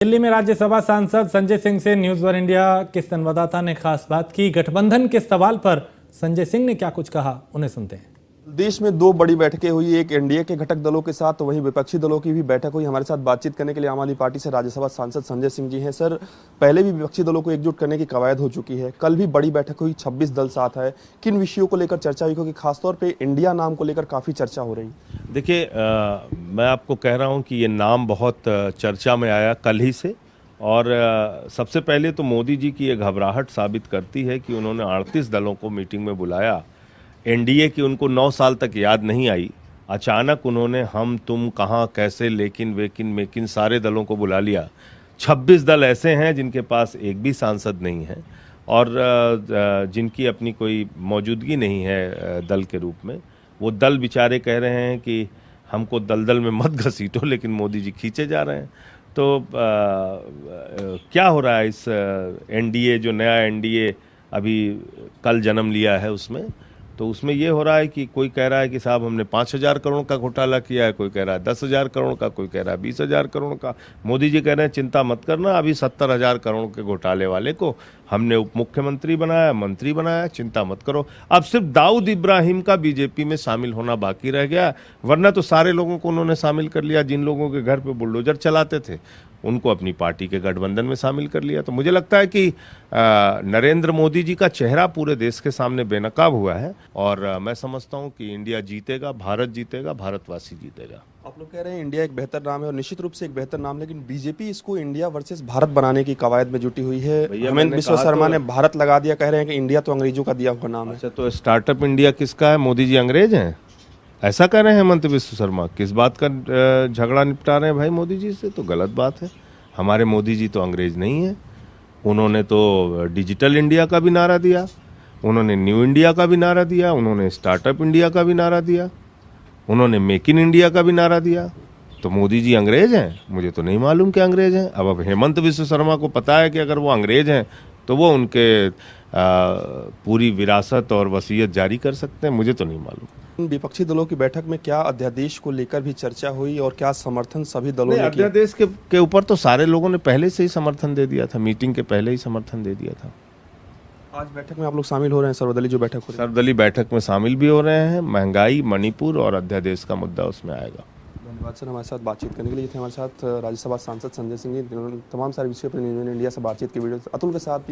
दिल्ली में राज्यसभा सांसद संजय सिंह से न्यूज वन इंडिया के संवाददाता ने खास बात की। गठबंधन के सवाल पर संजय सिंह ने क्या कुछ कहा, उन्हें सुनते हैं। देश में दो बड़ी बैठकें हुई, एक एनडीए के घटक दलों के साथ, तो वहीं विपक्षी दलों की भी बैठक हुई। हमारे साथ बातचीत करने के लिए आम आदमी पार्टी से राज्यसभा सांसद संजय सिंह जी हैं। सर, पहले भी विपक्षी दलों को एकजुट करने की कवायद हो चुकी है, कल भी बड़ी बैठक हुई, 26 दल साथ है। किन विषयों को लेकर चर्चा हुई, क्योंकि खासतौर पर इंडिया नाम को लेकर काफी चर्चा हो रही? देखिए, मैं आपको कह रहा हूं कि ये नाम बहुत चर्चा में आया कल ही से। और सबसे पहले तो मोदी जी की ये घबराहट साबित करती है कि उन्होंने 38 दलों को मीटिंग में बुलाया। एनडीए की उनको 9 साल तक याद नहीं आई, अचानक उन्होंने हम तुम कहाँ कैसे लेकिन वेकिन मेकिन सारे दलों को बुला लिया। 26 दल ऐसे हैं जिनके पास एक भी सांसद नहीं है और जिनकी अपनी कोई मौजूदगी नहीं है दल के रूप में। वो दल बेचारे कह रहे हैं कि हमको दलदल में मत घसीटो, लेकिन मोदी जी खींचे जा रहे हैं। तो क्या हो रहा है इस एनडीए, जो नया एनडीए अभी कल जन्म लिया है, उसमें ये हो रहा है कि कोई कह रहा है कि साहब हमने 5,000 करोड़ का घोटाला किया है, कोई कह रहा है 10,000 करोड़ का, कोई कह रहा है 20,000 करोड़ का। मोदी जी कह रहे हैं चिंता मत करना, अभी 70,000 करोड़ के घोटाले वाले को हमने उप मुख्यमंत्री बनाया, मंत्री बनाया, चिंता मत करो। अब सिर्फ दाऊद इब्राहिम का बीजेपी में शामिल होना बाकी रह गया, वरना तो सारे लोगों को उन्होंने शामिल कर लिया। जिन लोगों के घर पे बुलडोजर चलाते थे उनको अपनी पार्टी के गठबंधन में शामिल कर लिया। तो मुझे लगता है कि नरेंद्र मोदी जी का चेहरा पूरे देश के सामने बेनकाब हुआ है और मैं समझता हूं कि इंडिया जीतेगा, भारत जीतेगा, भारतवासी जीतेगा। आप लोग कह रहे हैं इंडिया एक बेहतर नाम है और निश्चित रूप से एक बेहतर नाम, लेकिन बीजेपी इसको इंडिया वर्सेस भारत बनाने की कवायद में जुटी हुई है। हेमंत बिस्वा शर्मा ने भारत लगा दिया, कह रहे हैं कि इंडिया तो अंग्रेजों का दिया हुआ नाम है। अच्छा, तो स्टार्टअप इंडिया किसका है? मोदी जी अंग्रेज हैं, ऐसा कह रहे हैं हेमंत बिस्वा शर्मा? किस बात का झगड़ा निपटा रहे हैं भाई मोदी जी से? तो गलत बात है। हमारे मोदी जी तो अंग्रेज नहीं है। उन्होंने तो डिजिटल इंडिया का भी नारा दिया, उन्होंने न्यू इंडिया का भी नारा दिया, उन्होंने स्टार्टअप इंडिया का भी नारा दिया, उन्होंने मेक इन इंडिया का भी नारा दिया। तो मोदी जी अंग्रेज हैं? मुझे तो नहीं मालूम कि अंग्रेज हैं। अब हेमंत बिस्वा शर्मा को पता है कि अगर वो अंग्रेज हैं तो वो उनके पूरी विरासत और वसीयत जारी कर सकते हैं, मुझे तो नहीं मालूम। विपक्षी दलों की बैठक में क्या अध्यादेश को लेकर भी चर्चा हुई और क्या समर्थन सभी दलों ने किया? अध्यादेश के ऊपर तो सारे लोगों ने पहले से ही समर्थन दे दिया था, मीटिंग के पहले ही समर्थन दे दिया था। आज बैठक में आप लोग शामिल हो रहे हैं, सर्वदलीय जो बैठक हो रही है? सर्वदलीय बैठक में शामिल भी हो रहे हैं। महंगाई, मणिपुर और अध्यादेश का मुद्दा उसमें आएगा। धन्यवाद सर, हमारे साथ बातचीत करने के लिए थे हमारे साथ राज्यसभा सांसद संजय सिंह जी। तमाम सारे विषयों पर न्यूज़ वन इंडिया से बातचीत की वीडियो अतुल के साथ